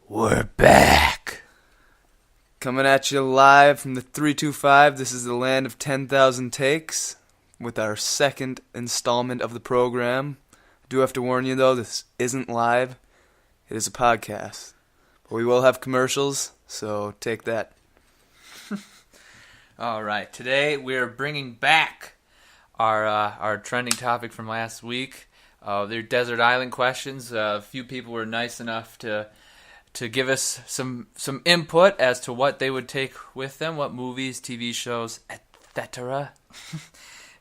We're back. Coming at you live from the 325. This is the land of 10,000 takes with our second installment of the program. I do have to warn you, though, this isn't live. It is a podcast. But we will have commercials, so take that. All right. Today we're bringing back our trending topic from last week. They're desert island questions. A few people were nice enough to give us some input as to what they would take with them, what movies, TV shows, etc.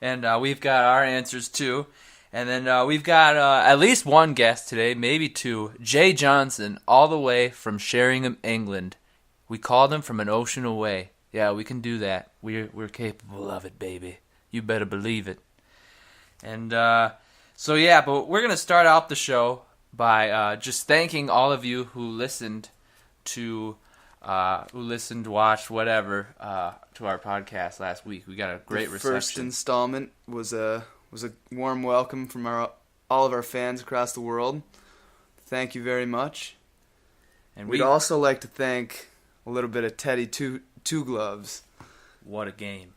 And we've got our answers too. And then we've got at least one guest today, maybe two. Jay Johnson, all the way from Sheringham, England. We called him from an ocean away. Yeah, we can do that. We're capable of it, baby. You better believe it. And so yeah, but we're gonna start out the show by just thanking all of you who listened, watched, whatever, to our podcast last week. We got a great reception. The first installment was a warm welcome from all of our fans across the world. Thank you very much. And we'd also like to thank a little bit of Teddy Two Gloves. What a game.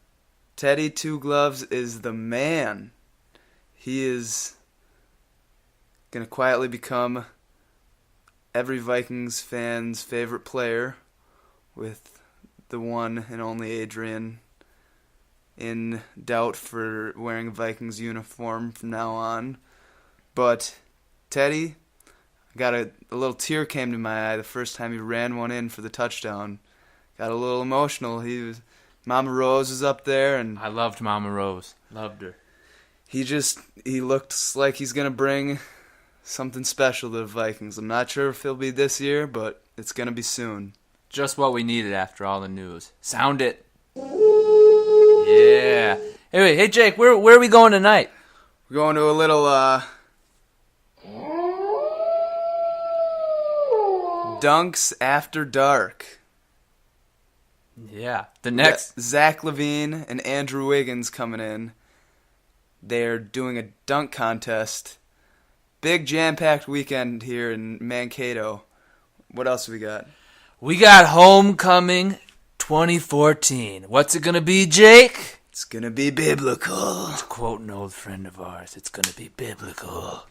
Teddy Two Gloves is the man. He is going to quietly become every Vikings fan's favorite player, with the one and only Adrian in doubt for wearing a Vikings uniform from now on. But Teddy, got a little tear came to my eye the first time he ran one in for the touchdown. Got a little emotional. Mama Rose was up there, and I loved Mama Rose. Loved her. He looked like he's going to bring something special to the Vikings. I'm not sure if he'll be this year, but it's going to be soon. Just what we needed after all the news. Sound it. Yeah. Anyway, hey Jake, where are we going tonight? We're going to a little Dunks After Dark. Yeah. The next Zach LaVine and Andrew Wiggins coming in. They're doing a dunk contest. Big jam-packed weekend here in Mankato. What else we got? We got Homecoming 2014. What's it going to be, Jake? It's going to be biblical. To quote an old friend of ours, it's going to be biblical.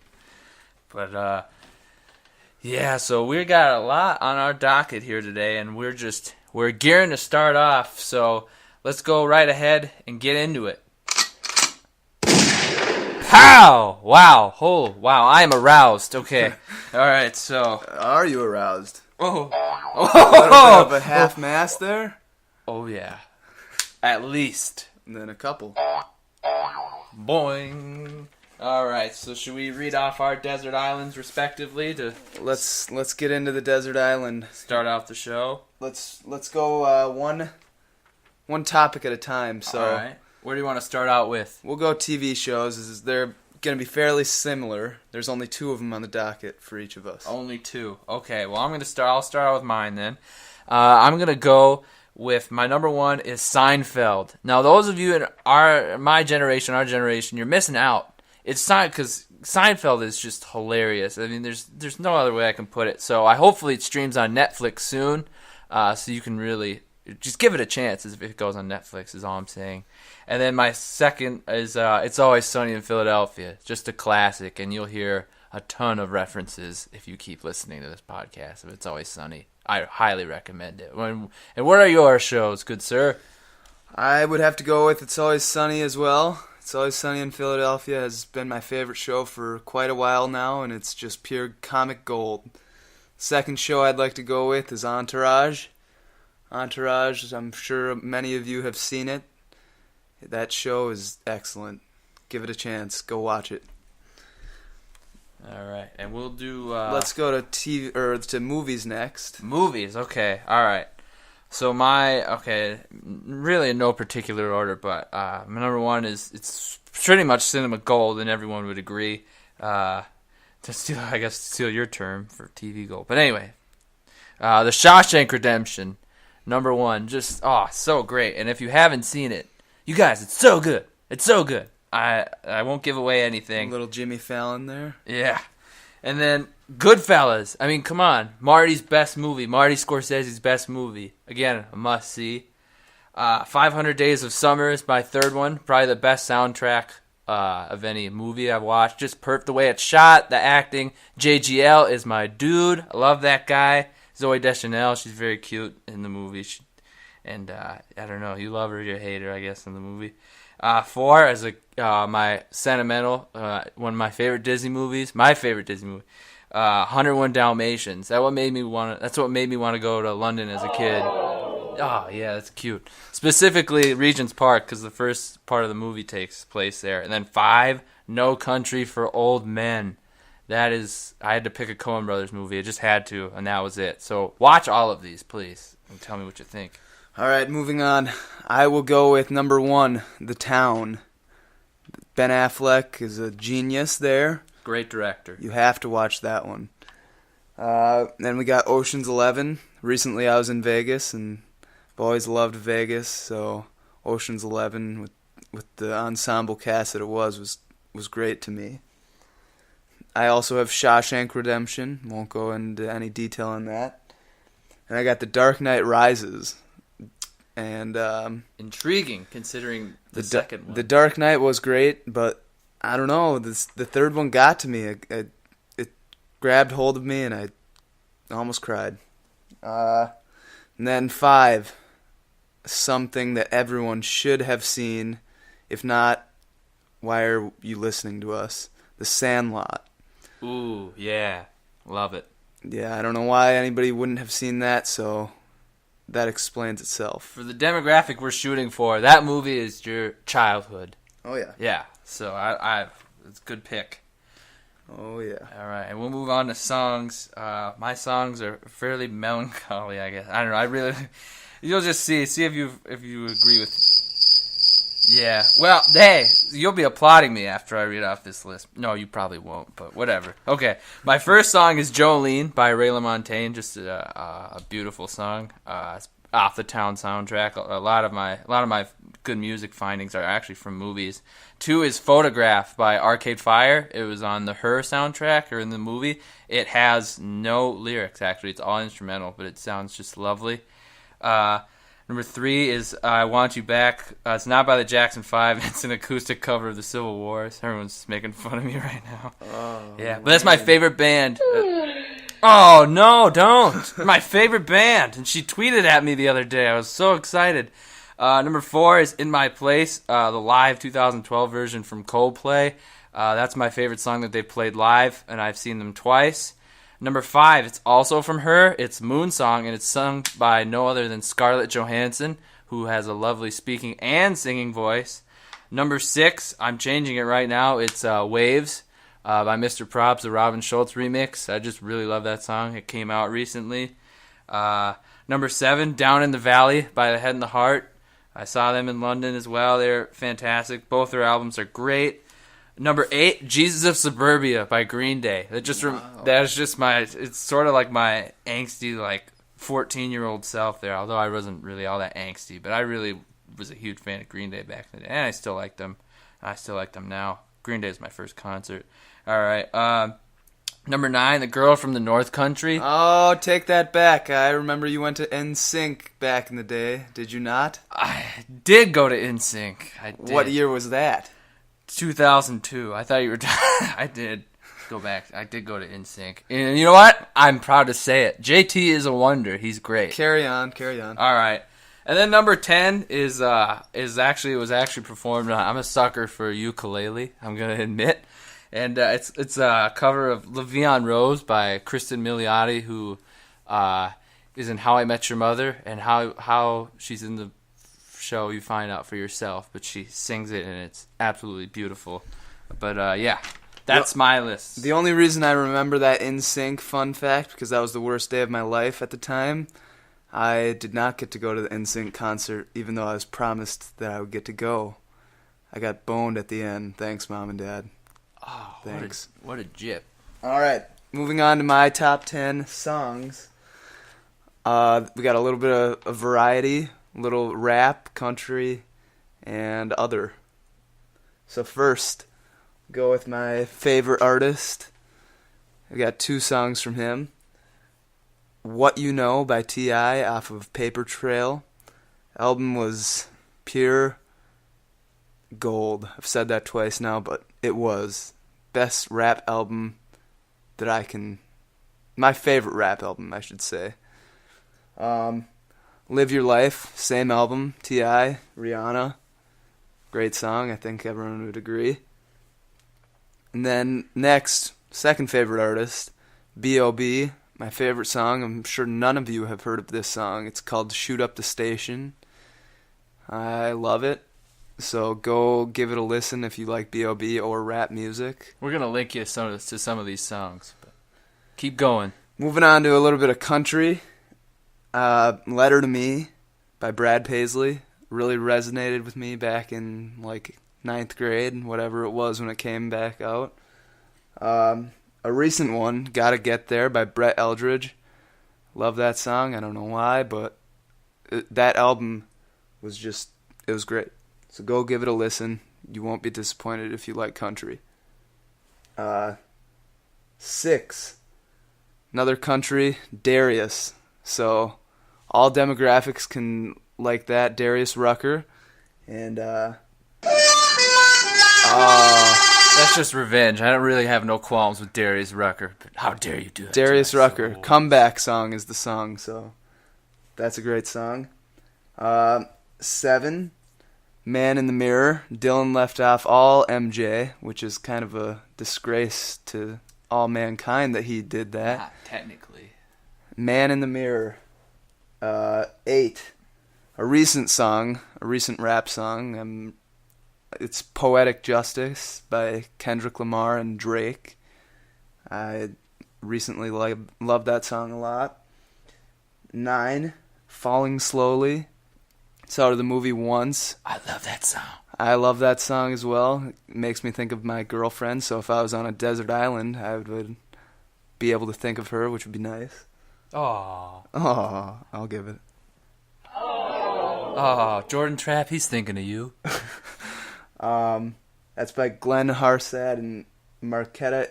But, yeah, so we got a lot on our docket here today, and we're gearing to start off. So let's go right ahead and get into it. Pow! Wow. Oh, wow. I am aroused. Okay. All right, so. Are you aroused? Oh. A little bit of a half-mast there? Oh, yeah. At least. And then a couple. Boing. All right, so should we read off our desert islands respectively to Let's get into the desert island. Start off the show? Let's go one topic at a time. So. All right. Where do you want to start out with? We'll go TV shows. They're going to be fairly similar. There's only two of them on the docket for each of us. Only two. Okay, well, I'll start out with mine then. I'm going to go with my number one is Seinfeld. Now, those of you in our generation, you're missing out. It's not because Seinfeld is just hilarious. I mean, there's no other way I can put it. So hopefully it streams on Netflix soon, so you can really just give it a chance if it goes on Netflix is all I'm saying. And then my second is It's Always Sunny in Philadelphia. Just a classic, and you'll hear a ton of references if you keep listening to this podcast of It's Always Sunny. I highly recommend it. And what are your shows, good sir? I would have to go with It's Always Sunny as well. It's Always Sunny in Philadelphia has been my favorite show for quite a while now, and it's just pure comic gold. Second show I'd like to go with is Entourage. Entourage, I'm sure many of you have seen it. That show is excellent. Give it a chance. Go watch it. All right, and we'll do. Let's go to TV or to movies next. Movies, okay, all right. So really in no particular order, but my number one it's pretty much cinema gold, and everyone would agree. To steal your term for TV gold, but anyway, The Shawshank Redemption, number one, just so great. And if you haven't seen it, you guys, it's so good. It's so good. I won't give away anything. A little Jimmy Fallon there. Yeah. And then Goodfellas. I mean, come on. Marty Scorsese's best movie. Again, a must-see. 500 Days of Summer is my third one. Probably the best soundtrack of any movie I've watched. Just the way it's shot, the acting. JGL is my dude. I love that guy. Zooey Deschanel, she's very cute in the movie. I don't know, you love her, you hate her, I guess, in the movie. 4 as my sentimental, one of my favorite Disney movies. My favorite Disney movie. 101 Dalmatians. That's what made me want to go to London as a kid. Oh, yeah, that's cute. Specifically, Regent's Park, because the first part of the movie takes place there. And then 5, No Country for Old Men. I had to pick a Coen Brothers movie. I just had to, and that was it. So watch all of these, please, and tell me what you think. All right, moving on. I will go with number 1, The Town. Ben Affleck is a genius there. Great director. You have to watch that one. Then we got Ocean's 11. Recently I was in Vegas, and I've always loved Vegas, so Ocean's 11 with the ensemble cast that it was great to me. I also have Shawshank Redemption. Won't go into any detail on that. And I got The Dark Knight Rises. And intriguing, considering the second one. The Dark Knight was great, but I don't know. The third one got to me. It grabbed hold of me, and I almost cried. And then 5, something that everyone should have seen. If not, why are you listening to us? The Sandlot. Ooh, yeah. Love it. Yeah, I don't know why anybody wouldn't have seen that, so that explains itself. For the demographic we're shooting for, that movie is your childhood. Oh, yeah. Yeah, so it's a good pick. Oh, yeah. All right, and we'll move on to songs. My songs are fairly melancholy, I guess. I don't know. You'll just see if you agree with. Yeah. Well, hey, you'll be applauding me after I read off this list. No, you probably won't, but whatever. Okay, my first song is Jolene by Ray LaMontagne. Just a beautiful song. It's off the Town soundtrack. A lot of my good music findings are actually from movies. 2 is Photograph by Arcade Fire. It was on the Her soundtrack or in the movie. It has no lyrics, actually. It's all instrumental, but it sounds just lovely. Number 3 is I Want You Back. It's not by the Jackson 5. It's an acoustic cover of the Civil Wars. Everyone's making fun of me right now. Oh, yeah, but that's my favorite band. Oh, no, don't. My favorite band. And she tweeted at me the other day. I was so excited. Number 4 is In My Place, the live 2012 version from Coldplay. That's my favorite song that they played live, and I've seen them twice. Number 5, it's also from her. It's Moon Song, and it's sung by no other than Scarlett Johansson, who has a lovely speaking and singing voice. Number 6, I'm changing it right now. It's Waves by Mr. Props, the Robin Schultz remix. I just really love that song. It came out recently. Number 7, Down in the Valley by The Head and the Heart. I saw them in London as well. They're fantastic. Both their albums are great. Number 8, Jesus of Suburbia by Green Day. That's just it's sort of like my angsty, 14-year-old self there, although I wasn't really all that angsty, but I really was a huge fan of Green Day back in the day, and I still like them. I still like them now. Green Day is my first concert. All right. Number 9, The Girl from the North Country. Oh, take that back. I remember you went to NSYNC back in the day. Did you not? I did go to NSYNC. I did. What year was that? 2002. I thought you were. I did go back. I did go to NSYNC, and you know what? I'm proud to say it. JT is a wonder. He's great. Carry on. All right, and then number 10 was actually performed. I'm a sucker for ukulele. I'm gonna admit, and it's a cover of "Le'Veon Rose" by Kristen Milioti, who is in How I Met Your Mother, and how she's in the show you find out for yourself, but she sings it and it's absolutely beautiful. But yeah, that's my list. The only reason I remember that NSYNC fun fact, because that was the worst day of my life at the time, I did not get to go to the NSYNC concert, even though I was promised that I would get to go. I got boned at the end. Thanks, Mom and Dad. Oh, thanks. What a jip. All right, moving on to my top 10 songs. We got a little bit of a variety. Little rap, country, and other. So first, go with my favorite artist, I got 2 songs from him. What You Know by T.I. off of Paper Trail. Album was pure gold. I've said that twice now, but it was. Best rap album that I can... My favorite rap album, I should say. Live Your Life, same album, T.I., Rihanna. Great song, I think everyone would agree. And then next, second favorite artist, B.O.B., my favorite song. I'm sure none of you have heard of this song. It's called Shoot Up the Station. I love it. So go give it a listen if you like B.O.B. or rap music. We're going to link you to some of these songs. But keep going. Moving on to a little bit of country. Letter to Me by Brad Paisley. Really resonated with me back in like 9th grade, whatever it was when it came back out. A recent one, Gotta Get There by Brett Eldridge. Love that song. I don't know why, but that album was just, it was great. So go give it a listen. You won't be disappointed if you like country. 6. Another country, Darius. So all demographics can like that, Darius Rucker. And, that's just revenge. I don't really have no qualms with Darius Rucker, but how dare you do it? Darius Rucker, Comeback Song is the song, so that's a great song. 7, Man in the Mirror. Dylan left off all MJ, which is kind of a disgrace to all mankind that he did that. Not technically. Man in the Mirror. 8, a recent song, a recent rap song. It's Poetic Justice by Kendrick Lamar and Drake. I recently loved that song a lot. 9, Falling Slowly. It's out of the movie Once. I love that song. I love that song as well. It makes me think of my girlfriend, so if I was on a desert island, I would be able to think of her, which would be nice. Aww. Aww, I'll give it. Oh, Jordan Trapp, he's thinking of you. That's by Glenn Harsad and Marketa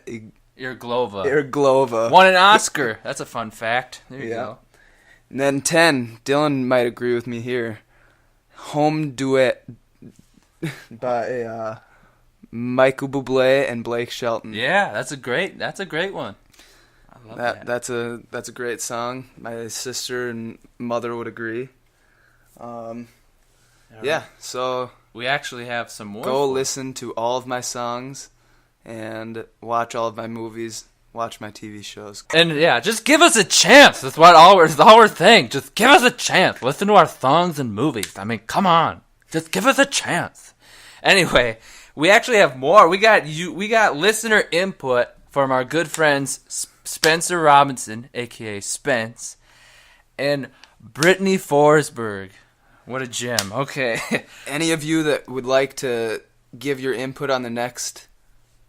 Irglova. Won an Oscar. That's a fun fact. There you go. And then 10, Dylan might agree with me here. Home Duet by Michael Bublé and Blake Shelton. Yeah, that's a great one. I love that. That's a great song. My sister and mother would agree. Yeah, so we actually have some more. Go listen to all of my songs and watch all of my movies. Watch my TV shows. And yeah, just give us a chance. That's all we're saying. Just give us a chance. Listen to our songs and movies. I mean, come on. Just give us a chance. Anyway, we actually have more. We got listener input from our good friends Spencer Robinson, aka Spence, and Brittany Forsberg. What a gem. Okay. Any of you that would like to give your input on the next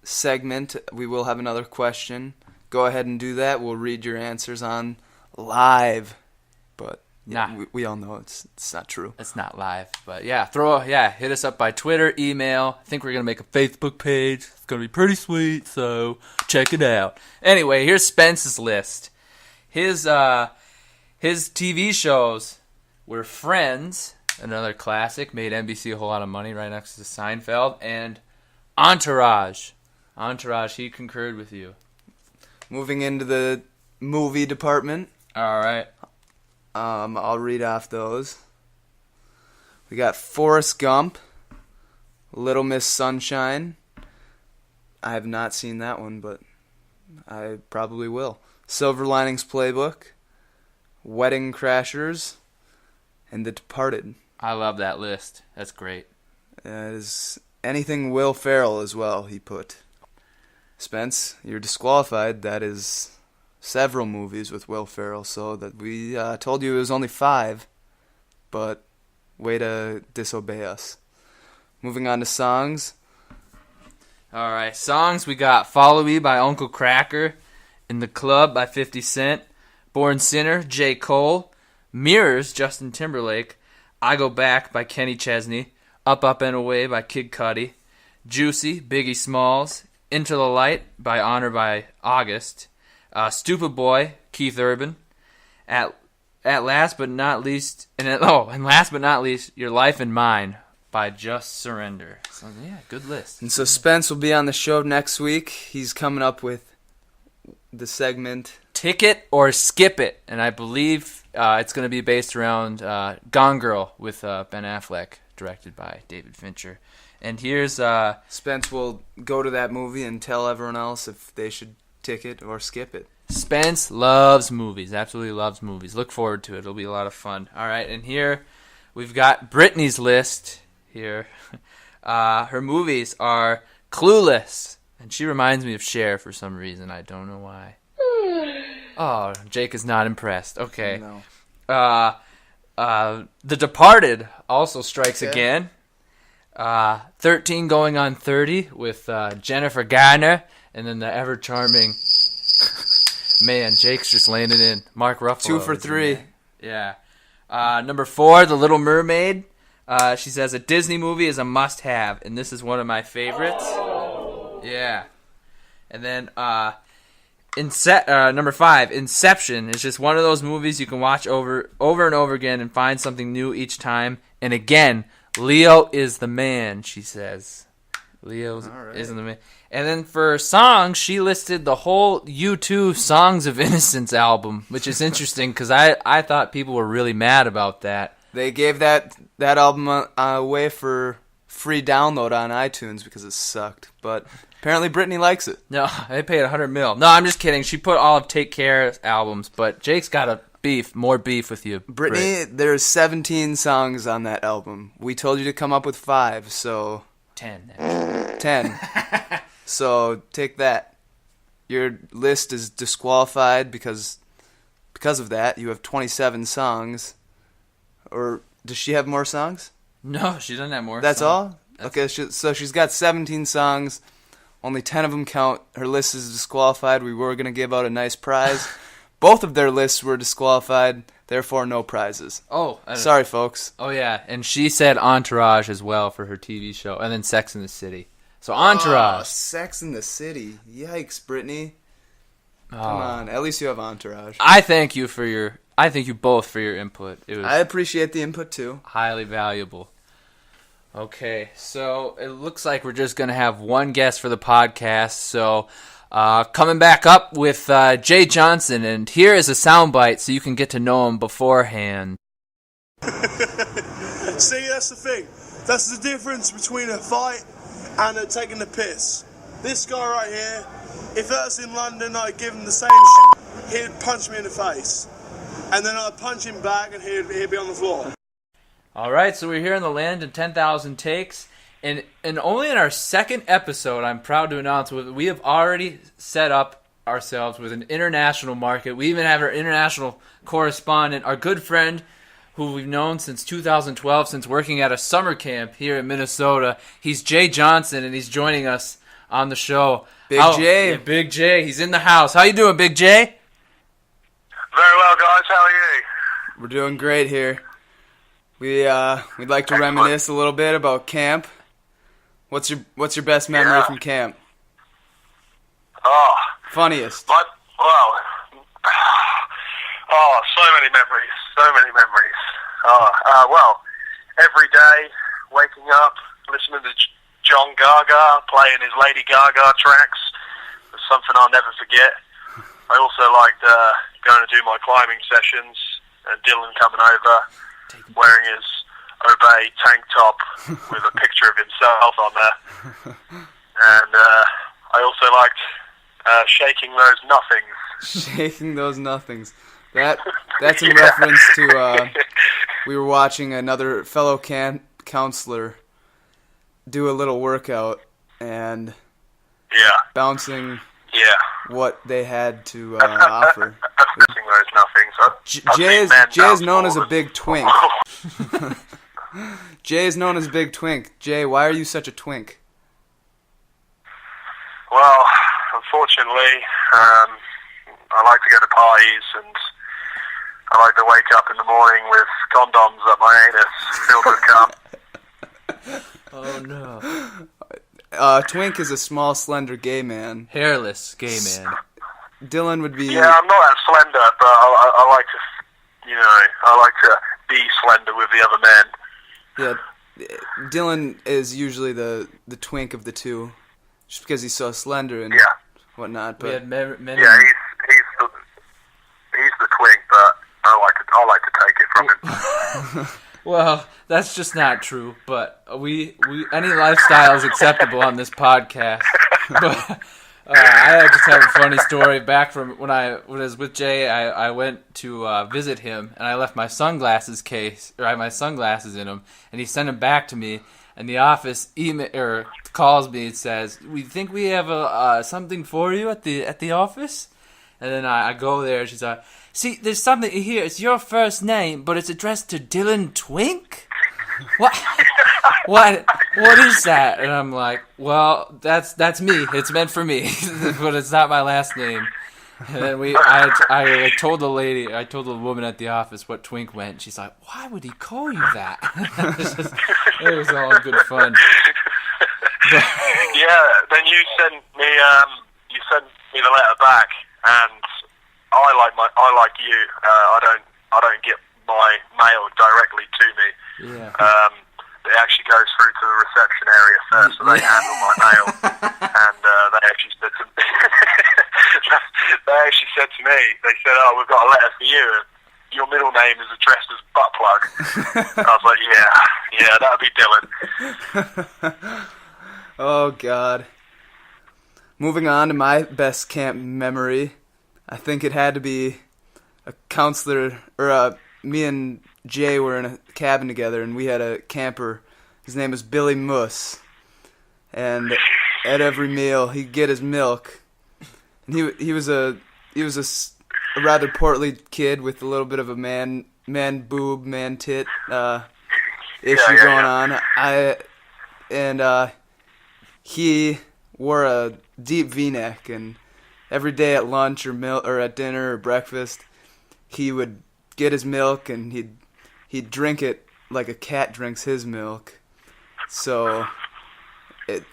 segment, we will have another question. Go ahead and do that. We'll read your answers on live. But yeah, we all know it's not true. It's not live. But yeah, hit us up by Twitter, email. I think we're going to make a Facebook page. It's going to be pretty sweet, so check it out. Anyway, here's Spence's list. His TV shows were Friends, another classic, made NBC a whole lot of money right next to Seinfeld, and Entourage. Entourage, he concurred with you. Moving into the movie department. All right. I'll read off those. We got Forrest Gump, Little Miss Sunshine. I have not seen that one, but I probably will. Silver Linings Playbook, Wedding Crashers, and The Departed. I love that list. That's great. Is anything Will Ferrell as well, he put. Spence, you're disqualified. That is several movies with Will Ferrell, so that we told you it was only 5, but way to disobey us. Moving on to songs. All right, songs, we got Follow Me by Uncle Kracker, In the Club by 50 Cent, Born Sinner, J. Cole, Mirrors, Justin Timberlake, I Go Back by Kenny Chesney, Up, Up, and Away by Kid Cudi, Juicy, Biggie Smalls, Into the Light by Honor by August, Stupid Boy, Keith Urban. At last but not least, and last but not least, Your Life and Mine by Just Surrender. So, yeah, good list. And so Spence will be on the show next week. He's coming up with the segment Tick It or Skip It, and I believe it's going to be based around Gone Girl with Ben Affleck, directed by David Fincher. And here's... Spence will go to that movie and tell everyone else if they should tick it or skip it. Spence loves movies, absolutely loves movies. Look forward to it. It'll be a lot of fun. All right, and here we've got Brittany's list here. Her movies are Clueless, and she reminds me of Cher for some reason. I don't know why. Oh, Jake is not impressed. Okay. No. The Departed also strikes again. 13 Going on 30 with Jennifer Garner, and then the ever-charming... Man, Jake's just laying it in. Mark Ruffalo. 2 for 3. Yeah. Number 4, The Little Mermaid. She says a Disney movie is a must-have, and this is one of my favorites. Yeah. And then number 5, Inception is just one of those movies you can watch over and over again and find something new each time. And again, Leo is the man, she says. Leo isn't the man. And then for songs, she listed the whole U2 Songs of Innocence album, which is interesting because I thought people were really mad about that. They gave that album away for free download on iTunes because it sucked. But apparently Brittany likes it. No, they paid $100 million. No, I'm just kidding. She put all of Take Care albums, but Jake's got more beef with you. Brittany, there's 17 songs on that album. We told you to come up with 5, so... 10. 10. So take that. Your list is disqualified because of that. You have 27 songs. Or does she have more songs? No, she doesn't have more. That's all? Okay, so she's got 17 songs. Only 10 of them count. Her list is disqualified. We were going to give out a nice prize. Both of their lists were disqualified. Therefore, no prizes. Oh. Sorry, folks. Oh, yeah. And she said Entourage as well for her TV show. And then Sex and the City. So Entourage. Oh, Sex and the City. Yikes, Brittany. Come on. At least you have Entourage. I thank you both for your input. I appreciate the input, too. Highly valuable. Okay. So it looks like we're just going to have one guest for the podcast. So... coming back up with Jay Johnson, and here is a soundbite so you can get to know him beforehand. See, that's the thing. That's the difference between a fight and taking the piss. This guy right here, if that's in London, I'd give him the same shit. He'd punch me in the face. And then I'd punch him back and he'd be on the floor. All right, so we're here in the land of 10,000 takes. And only in our second episode, I'm proud to announce, we have already set up ourselves with an international market. We even have our international correspondent, our good friend, who we've known since 2012, since working at a summer camp here in Minnesota. He's Jay Johnson, and he's joining us on the show. Jay. Yeah, Big Jay. He's in the house. How you doing, Big Jay? Very well, guys. How are you? We're doing great here. We'd like to reminisce a little bit about camp. What's your best memory from camp? Oh. Funniest. So many memories. Every day, waking up, listening to John Gaga playing his Lady Gaga tracks was something I'll never forget. I also liked going to do my climbing sessions, and Dylan coming over, wearing his Obey tank top with a picture of himself on there. And I also liked shaking those nothings. Shaking those nothings. That's in reference to we were watching another fellow counselor do a little workout and bouncing what they had to offer. Shaking those nothings. Jay is known as a big twink. Jay is known as Big Twink. Jay, why are you such a twink? Well, unfortunately, I like to go to parties, and I like to wake up in the morning with condoms up my anus filled with cum. Oh, no. Twink is a small, slender gay man. Hairless gay man. Dylan would be. Yeah, I'm not that slender, but I like to, I like to be slender with the other men. Yeah, Dylan is usually the twink of the two, just because he's so slender and whatnot. But we had many. Yeah, he's the twink, but I like to take it from him. Well, that's just not true. But we any lifestyle is acceptable on this podcast. But I just have a funny story back from when I was with Jay. I went to visit him, and I left my sunglasses case, or I had my sunglasses in them, and he sent them back to me. And the office calls me and says, "We think we have something for you at the office." And then I go there, and she's like, "See, there's something here. It's your first name, but it's addressed to Dylan Twink? What? What is that?" And I'm like, "Well, that's me. It's meant for me, but it's not my last name." And then I told the woman at the office what Twink meant. She's like, "Why would he call you that?" It was all good fun. But, yeah, then you sent me the letter back, and I like you. I don't get my mail directly to me. yeah. It actually goes through to the reception area first, so they handle my mail. And they actually said to me, they said, "Oh, we've got a letter for you. Your middle name is addressed as Butt Plug." I was like, yeah, that'd be Dylan. Oh God. Moving on to my best camp memory, I think it had to be a counselor, or me and Jay were in a cabin together, and we had a camper. His name was Billy Muss, and at every meal he'd get his milk. And he was a rather portly kid with a little bit of a man boob, man tit issue going on. He wore a deep V-neck, and every day at lunch or at dinner or breakfast, he would get his milk and he'd drink it like a cat drinks his milk. So it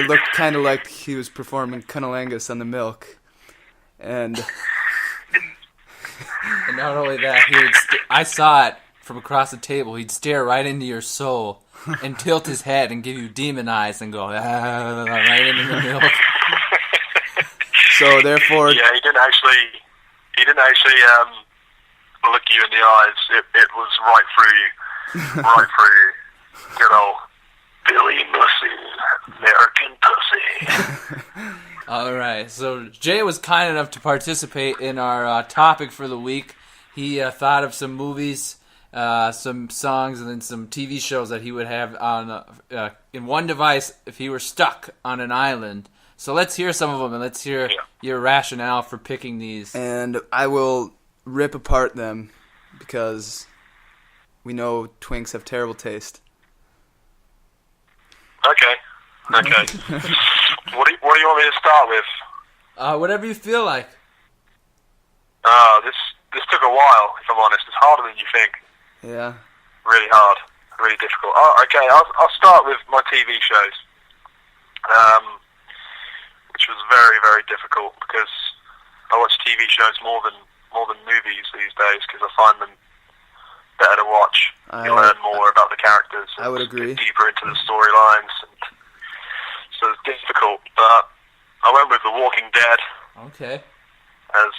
looked kind of like he was performing cunnilingus on the milk. And not only that, I saw it from across the table. He'd stare right into your soul and tilt his head and give you demon eyes and go right into the milk. So therefore, yeah, he didn't actually look you in the eyes. It was right through you. Good old Billy Mussy, American pussy. All right, so Jay was kind enough to participate in our topic for the week. He thought of some movies, some songs, and then some TV shows that he would have on in one device if he were stuck on an island. So let's hear some of them, and let's hear your rationale for picking these. And I will rip apart them, because we know twinks have terrible taste. Okay. What do you want me to start with? Whatever you feel like. This took a while, if I'm honest. It's harder than you think. Yeah. Really hard. Really difficult. Okay, I'll start with my TV shows. Which was very, very difficult, because I watch TV shows more than movies these days, because I find them better to watch. You learn more about the characters. I would agree. Get deeper into the storylines. So it's difficult, but I went with The Walking Dead. Okay. As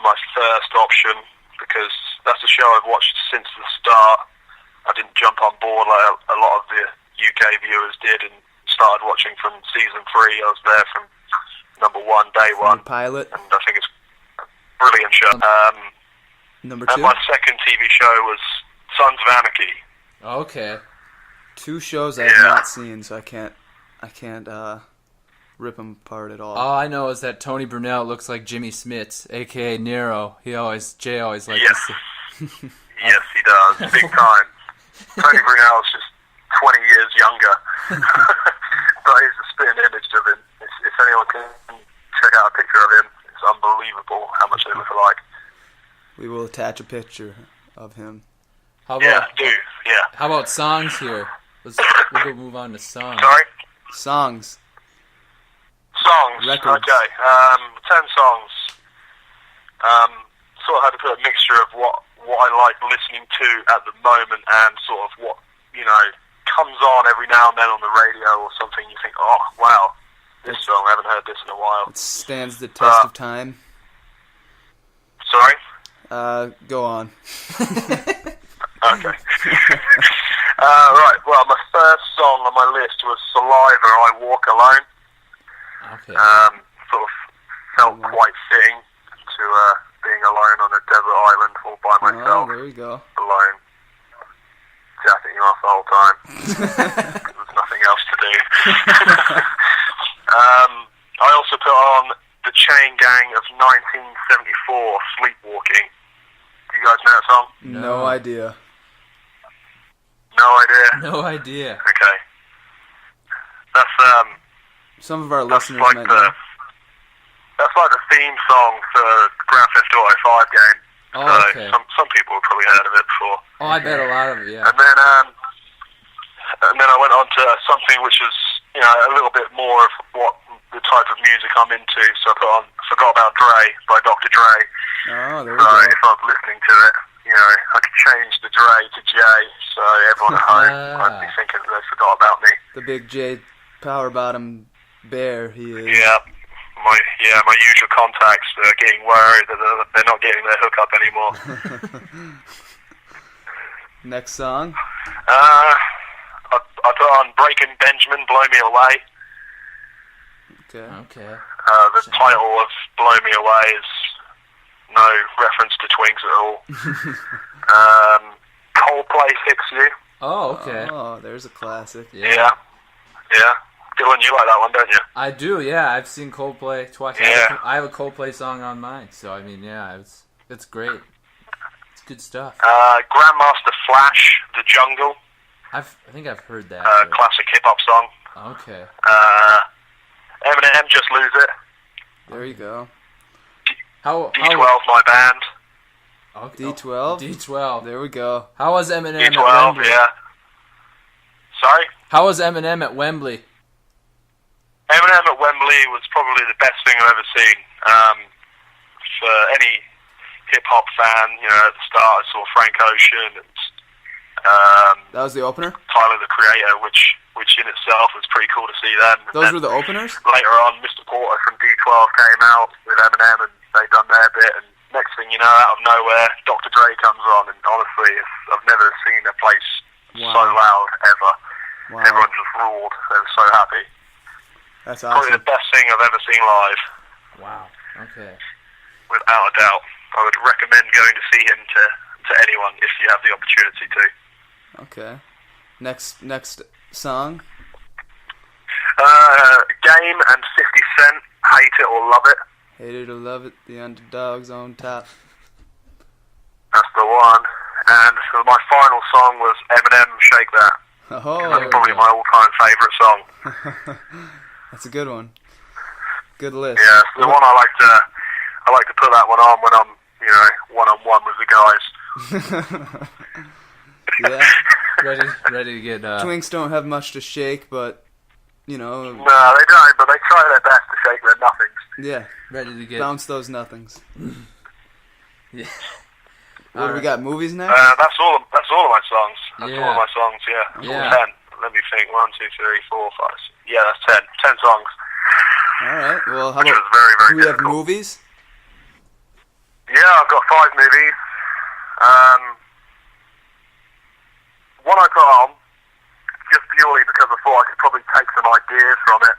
my first option, because that's a show I've watched since the start. I didn't jump on board like a lot of the UK viewers did and started watching from season 3. I was there from number 1, day 1. Pilot. And I think it's a brilliant show. Number 2. And my second TV show was Sons of Anarchy. Okay. 2 shows I've not seen, so I can't rip them apart at all. All I know is that Tony Brunell looks like Jimmy Smits, a.k.a. Nero. Jay always likes to say. Yes, he does. Big time. Tony Brunell's just 20 years younger. But he's a spitting image of him. If anyone can check out a picture of him, it's unbelievable how much they look alike. We will attach a picture of him. How about, yeah. How about songs here? We'll go move on to songs. Sorry? Songs. songs. Records. Okay. 10 songs. Sort of had to put a mixture of what I like listening to at the moment and sort of what, comes on every now and then on the radio or something. You think, oh, wow, this song, I haven't heard this in a while. It stands the test of time. Sorry? Go on. Okay. Right, well, my first song on my list was Saliva, I Walk Alone. Okay. Sort of felt quite fitting to being alone on a desert island all by myself. Oh, there you go. Alone. Jacking you off the whole time. There's nothing else to do. I also put on the Chain Gang of 1974, Sleepwalking. Do you guys know that song? No idea. No idea? No idea. Okay. That's, Some of our that's listeners like might know. That's like the theme song for the Grand Theft Auto 5 game. Oh, So okay. some people have probably heard of it before. Oh, I bet a lot of it, yeah. And then I went on to something which is, a little bit more of what the type of music I'm into. So I put on Forgot About Dre by Dr. Dre. Oh, there we So go. if I was listening to it, I could change the Dre to J, so everyone at home might be thinking they forgot about me. The big J Power Bottom Bear, he is. Yeah. My usual contacts are getting worried that they're not getting their hookup anymore. Next song. I put on Breaking Benjamin, Blow Me Away. Okay. Okay. The title of Blow Me Away is no reference to Twigs at all. Coldplay, Fix You. Oh, okay. Oh, there's a classic. Yeah. Dylan, you like that one, don't you? I do, yeah. I've seen Coldplay twice. Yeah. I have a Coldplay song on mine, so I mean, yeah, it's great. It's good stuff. Grandmaster Flash, The Jungle. I think I've heard that. Classic hip-hop song. Okay. Eminem, Just Lose It. There you go. D12, My Band. Okay. D12? D12. There we go. How was Eminem at D12, Wembley? yeah. Sorry? How was Eminem at Wembley? Eminem at Wembley was probably the best thing I've ever seen. For any hip-hop fan, at the start I saw Frank Ocean and That was the opener? Tyler, the Creator, which in itself was pretty cool to see them. And Those then were the openers? later on, Mr. Porter from D12 came out with Eminem and they done their bit. And next thing you know, out of nowhere, Dr. Dre comes on. And honestly, I've never seen a place so loud ever. Wow. Everyone just roared. They were so happy. That's Probably awesome. the best thing I've ever seen live, Wow. Okay. without a doubt. I would recommend going to see him to anyone if you have the opportunity to. Okay. Next song. Game and 50 Cent, Hate It or Love It. Hate it or love it, the underdog's on top. That's the one. And so my final song was Eminem, Shake That. Oh, That's probably my all-time favourite song. that's a good one. Good list. Yeah, it's the one I like to put that one on when I'm, one-on-one with the guys. Yeah. Ready to get Twinks don't have much to shake, but, No, they don't, but they try their best to shake their nothings. yeah. ready to get Bounce those nothings. Yeah. What do we got? Movies next? That's all of my songs. That's all of my songs, yeah. Yeah. 10. Let me think. 1, 2, 3, 4, 5. Yeah, that's 10. 10 songs. Alright, well, how Which about, was very, very do we have difficult. movies? Yeah, I've got 5 movies. One I put on, just purely because I thought I could probably take some ideas from it,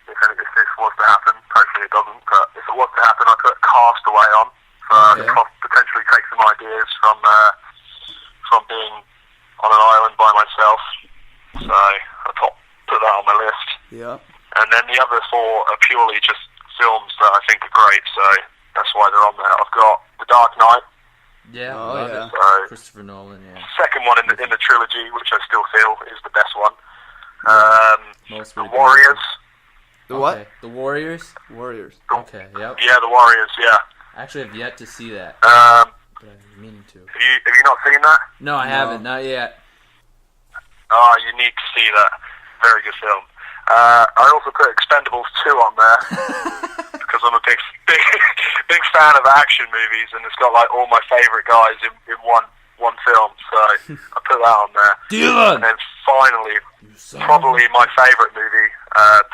if this was to happen. Hopefully it doesn't, but if it was to happen, I put Castaway on. So I could potentially take some ideas from being on an island by myself. So I put that on my list. Yeah. And then the other 4 are purely just films that I think are great, so that's why they're on there. I've got The Dark Knight. Yeah. Oh, love yeah. it. So Christopher Nolan. Yeah. second one in the trilogy, which I still feel is the best one. Most The really good. Warriors. The what? Okay. The Warriors. Warriors. Okay. Yep. Yeah, The Warriors. Yeah. I actually have yet to see that, Have but I've been meaning to. you not seen that? No, I haven't. Not yet. Oh, you need to see that. Very good film. I also put Expendables 2 on there because I'm a big fan of action movies, and it's got like all my favourite guys in one film, so I put that on there. Dylan! And then finally, probably my favourite movie,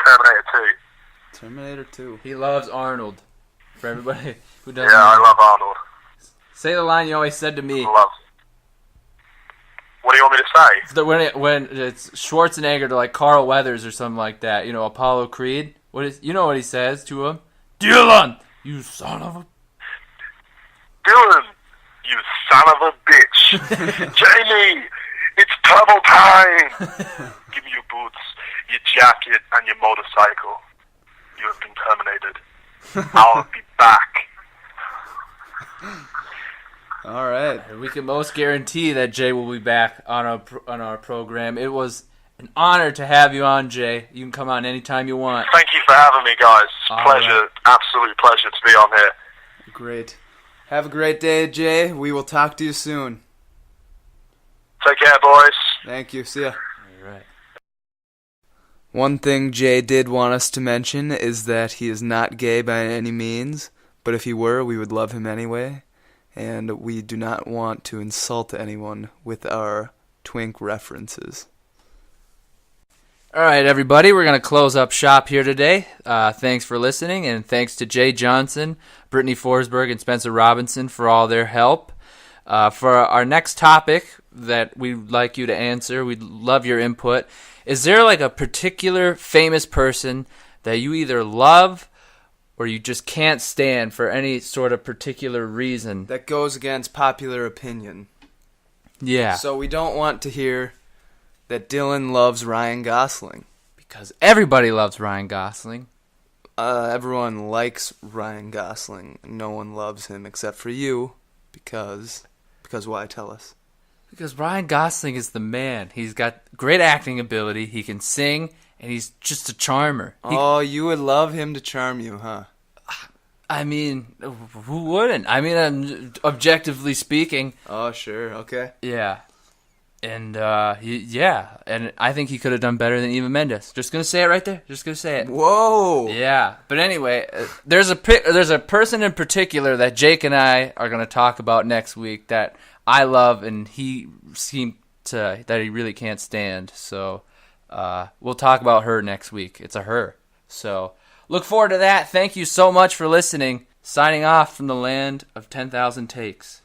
Terminator 2. Terminator 2. He loves Arnold. For everybody who doesn't Yeah, know. I love Arnold. Say the line you always said to me. Love. What do you want me to say? When it's Schwarzenegger to like Carl Weathers or something like that, you know, Apollo Creed. You know what he says to him? Dylan, you son of a... Dylan, you son of a bitch. Jamie, it's turbo time. Give me your boots, your jacket, and your motorcycle. You have been terminated. I'll be back. All right. We can most guarantee that Jay will be back on our program. It was an honor to have you on, Jay. You can come on anytime you want. Thank you for having me, guys. Pleasure, right. Absolute pleasure to be on here. Great. Have a great day, Jay. We will talk to you soon. Take care, boys. Thank you. See ya. All right. One thing Jay did want us to mention is that he is not gay by any means, but if he were, we would love him anyway. And we do not want to insult anyone with our twink references. All right, everybody, we're going to close up shop here today. Thanks for listening, and thanks to Jay Johnson, Brittany Forsberg, and Spencer Robinson for all their help. For our next topic that we'd like you to answer, we'd love your input. Is there like a particular famous person that you either love or you just can't stand for any sort of particular reason? That goes against popular opinion. Yeah. So we don't want to hear that Dylan loves Ryan Gosling. Because everybody loves Ryan Gosling. Everyone likes Ryan Gosling. No one loves him except for you. Because why? Tell us. Because Ryan Gosling is the man. He's got great acting ability. He can sing, and he's just a charmer. You would love him to charm you, huh? I mean, who wouldn't? I mean, objectively speaking. Oh, sure. Okay. Yeah. And, and I think he could have done better than Eva Mendes. Just gonna say it right there. Just gonna say it. Whoa. Yeah. But anyway, there's a person in particular that Jake and I are gonna talk about next week that I love, and he seemed that he really can't stand. So, we'll talk about her next week. It's a her. So, look forward to that. Thank you so much for listening. Signing off from the land of 10,000 takes.